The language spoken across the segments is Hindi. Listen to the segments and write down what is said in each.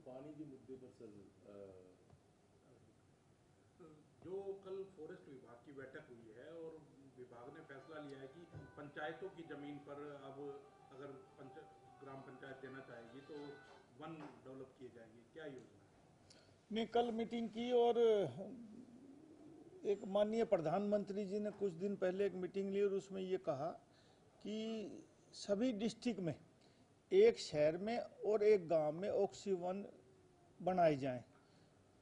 पानी के मुद्दे पर सर, जो कल फॉरेस्ट विभाग की बैठक हुई है और विभाग ने फैसला लिया है कि पंचायतों की जमीन पर अब अगर ग्राम पंचायत देना चाहेगी तो वन डेवलप किए जाएंगे, क्या योजना है? ने कल मीटिंग की और एक माननीय प्रधानमंत्री जी ने कुछ दिन पहले एक मीटिंग ली और उसमें ये कहा कि सभी डिस्ट्रिक्ट में, एक शहर में और एक गांव में ऑक्सीवन बनाए जाएं।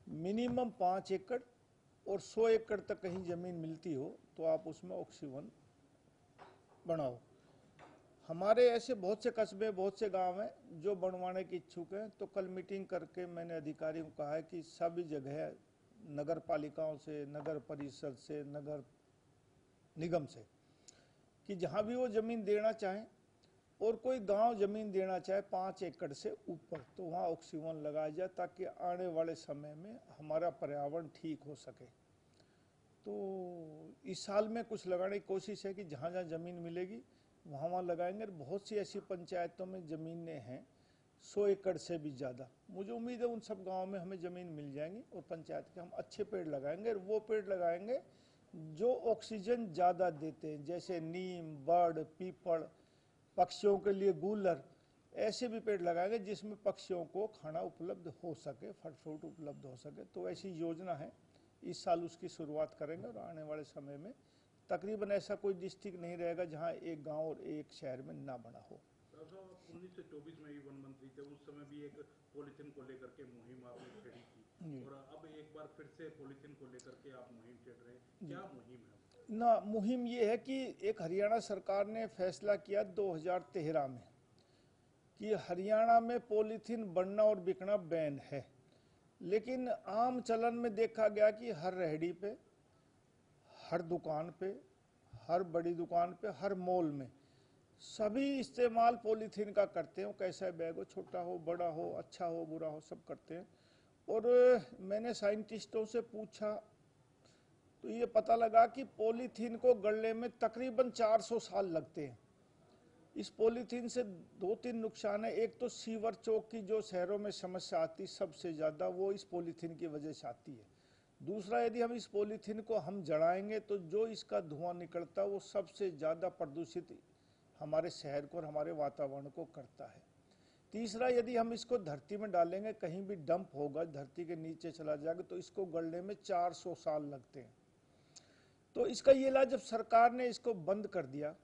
मिनिमम 5 एकड़ और 100 एकड़ तक कहीं जमीन मिलती हो तो आप उसमें ऑक्सीवन बनाओ। हमारे ऐसे बहुत से कस्बे, बहुत से गांव हैं जो बनवाने की इच्छुक हैं। तो कल मीटिंग करके मैंने अधिकारियों को कहा है कि सभी जगह नगर पालिकाओं से, नगर परिषद से, नगर निगम से, कि जहां भी वो जमीन देना चाहें और कोई गांव जमीन देना चाहे 5 एकड़ से ऊपर, तो वहाँ ऑक्सीवन लगाया जाए ताकि आने वाले समय में हमारा पर्यावरण ठीक हो सके। तो इस साल में कुछ लगाने की कोशिश है कि जहाँ जहाँ ज़मीन मिलेगी वहाँ लगाएंगे। और बहुत सी ऐसी पंचायतों में ज़मीनें हैं 100 एकड़ से भी ज़्यादा। मुझे उम्मीद है उन सब गाँव में हमें ज़मीन मिल जाएंगी और पंचायत के हम अच्छे पेड़ लगाएंगे। और वो पेड़ लगाएंगे जो ऑक्सीजन ज़्यादा देते हैं, जैसे नीम, बड़, पीपल, पक्षियों के लिए गूलर, ऐसे भी पेड़ लगाएंगे जिसमें पक्षियों को खाना उपलब्ध हो सके, फल फ्रूट उपलब्ध हो सके। तो ऐसी योजना है, इस साल उसकी शुरुआत करेंगे और आने वाले समय में तकरीबन ऐसा कोई डिस्ट्रिक्ट नहीं रहेगा जहां एक गांव और एक शहर में ना बना हो। 19 से 24 में भी वन मंत्री थे, उस समय भी एक पॉलीथीन को लेकर के मुहिम आपने छेड़ी थी और अब एक बार फिर से पॉलीथीन को लेकर के आप मुहिम छेड़ रहे हैं, क्या मुहिम है? ना, मुहिम ये है कि एक हरियाणा सरकार ने फैसला किया 2013 में कि हरियाणा में पॉलीथीन बनना और बिकना बैन है। लेकिन आम चलन में देखा गया कि हर रेहड़ी पे, हर दुकान पे, हर बड़ी दुकान पे, हर मॉल में सभी इस्तेमाल पॉलीथीन का करते हैं। कैसा बैग हो, छोटा हो, बड़ा हो, अच्छा हो, बुरा हो, सब करते हैं। और मैंने साइंटिस्टों से पूछा तो ये पता लगा कि पॉलीथीन को गलने में तकरीबन 400 साल लगते हैं। इस पॉलीथीन से 2-3 नुकसान है। एक तो सीवर चौक की जो शहरों में समस्या आती सबसे ज़्यादा, वो इस पॉलीथीन की वजह से आती है। दूसरा, यदि हम इस पॉलीथीन को हम जलाएंगे तो जो इसका धुआं निकलता है वो सबसे ज़्यादा प्रदूषित हमारे शहर को और हमारे वातावरण को करता है। तीसरा, यदि हम इसको धरती में डालेंगे, कहीं भी डंप होगा, धरती के नीचे चला जाएगा, तो इसको गलने में 400 साल लगते हैं। तो इसका ये इलाज, जब सरकार ने इसको बंद कर दिया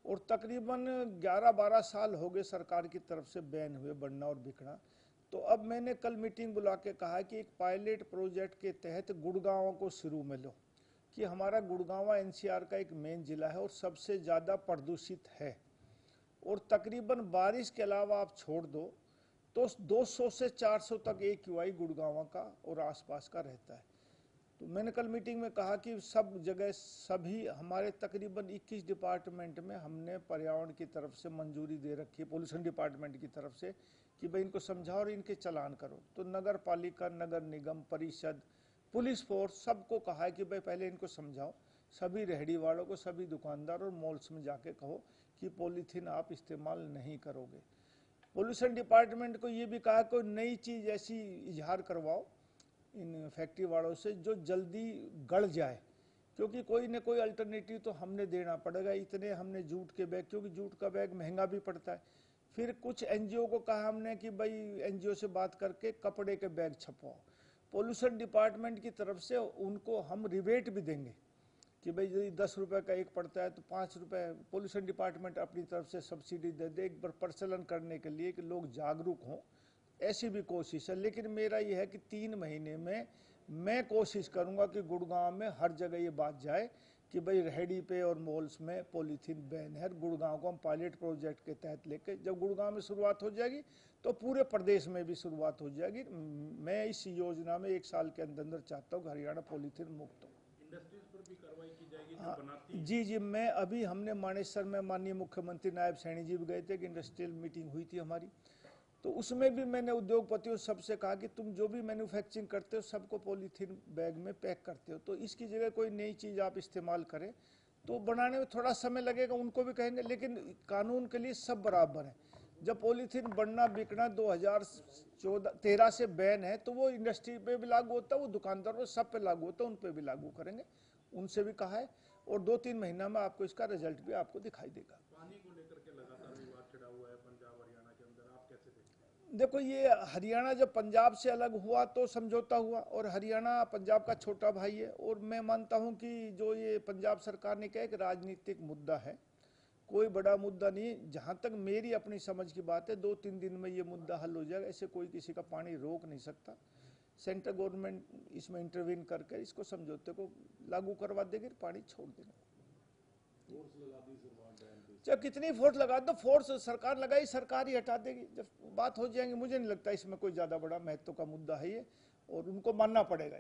और तकरीबन 11-12 साल हो गए सरकार की तरफ से बैन हुए बनना और बिकना, तो अब मैंने कल मीटिंग बुला के कहा कि एक पायलट प्रोजेक्ट के तहत गुड़गांव को शुरू में लो, कि हमारा गुड़गांव एनसीआर का एक मेन जिला है और सबसे ज़्यादा प्रदूषित है। और तकरीबन बारिश के अलावा आप छोड़ दो तो 200 से 400 तक AQI गुड़गांव का और आसपास का रहता है। तो मैंने कल मीटिंग में कहा कि सब जगह, सभी हमारे तकरीबन 21 डिपार्टमेंट में हमने पर्यावरण की तरफ से मंजूरी दे रखी है, पोल्यूशन डिपार्टमेंट की तरफ से, कि भाई इनको समझाओ और इनके चालान करो। तो नगर पालिका, नगर निगम, परिषद, पुलिस फोर्स, सबको कहा है कि भाई पहले इनको समझाओ। सभी रेहड़ी वालों को, सभी दुकानदार और मॉल्स में जाके कहो कि पॉलीथीन आप इस्तेमाल नहीं करोगे। पोल्यूशन डिपार्टमेंट को ये भी कहा कोई नई चीज़ ऐसी इजहार करवाओ इन फैक्ट्री वालों से जो जल्दी गल जाए, क्योंकि कोई न कोई अल्टरनेटिव तो हमने देना पड़ेगा। इतने हमने जूट के बैग, क्योंकि जूट का बैग महंगा भी पड़ता है। फिर कुछ एनजीओ को कहा हमने कि भाई एनजीओ से बात करके कपड़े के बैग छपवाओ। पोल्यूशन डिपार्टमेंट की तरफ से उनको हम रिबेट भी देंगे कि भाई यदि 10 रुपये का एक पड़ता है तो 5 रुपये पोल्यूशन डिपार्टमेंट अपनी तरफ से सब्सिडी दे दे, एक बार प्रचलन करने के लिए कि लोग जागरूक हों। ऐसी भी कोशिश है। लेकिन मेरा यह है कि 3 महीने में मैं कोशिश करूंगा कि गुड़गांव में हर जगह ये बात जाए कि भाई रेहड़ी पे और मॉल्स में पॉलीथीन बैन है। गुड़गांव को हम पायलट प्रोजेक्ट के तहत लेके, जब गुड़गांव में शुरुआत हो जाएगी तो पूरे प्रदेश में भी शुरुआत हो जाएगी। मैं इस योजना में 1 साल के अंदर चाहता हूँ हरियाणा पॉलीथीन मुक्त हो। इंडस्ट्रीज पर भी कार्रवाई की जाएगी जो बनाती है? जी, मैं अभी, हमने मानेसर में माननीय मुख्यमंत्री नायब सैनी जी भी गए थे कि इंडस्ट्रियल मीटिंग हुई थी हमारी, तो उसमें भी मैंने उद्योगपतियों सबसे कहा कि तुम जो भी मैन्युफैक्चरिंग करते हो सबको पॉलीथीन बैग में पैक करते हो, तो इसकी जगह कोई नई चीज़ आप इस्तेमाल करें। तो बनाने में थोड़ा समय लगेगा, उनको भी कहेंगे, लेकिन कानून के लिए सब बराबर हैं। जब पॉलीथीन बनना बिकना 2013 से बैन है, तो वो इंडस्ट्री पे भी लागू होता है, वो दुकानदार पे सब पे लागू होता है, उन पे भी लागू करेंगे, उनसे भी कहा है। और 2-3 महीना में आपको इसका रिजल्ट भी आपको दिखाई देगा। पानी को लेकर के लगातार विवाद छिड़ा हुआ है पंजाब हरियाणा के अंदर, आप कैसे देखते हैं? देखो, ये हरियाणा जब पंजाब से अलग हुआ तो समझौता हुआ, और हरियाणा पंजाब का छोटा भाई है। और मैं मानता हूं कि जो ये पंजाब सरकार ने कहा कि राजनीतिक मुद्दा है, कोई बड़ा मुद्दा नहीं। जहां तक मेरी अपनी समझ की बात है, 2-3 दिन में ये मुद्दा हल हो जाएगा। ऐसे कोई किसी का पानी रोक नहीं सकता। सेंट्रल गवर्नमेंट इसमें इंटरवीन करके इसको समझौते को लागू करवा देगी, पानी छोड़ देगा। फोर्स लगा दी शुरुआत बैन पे। चाहे कितनी फोर्स लगा दो, फोर्स सरकार लगाई, सरकार ही हटा देगी जब बात हो जाएंगी। मुझे नहीं लगता इसमें कोई ज्यादा बड़ा महत्व का मुद्दा है ये, और उनको मानना पड़ेगा।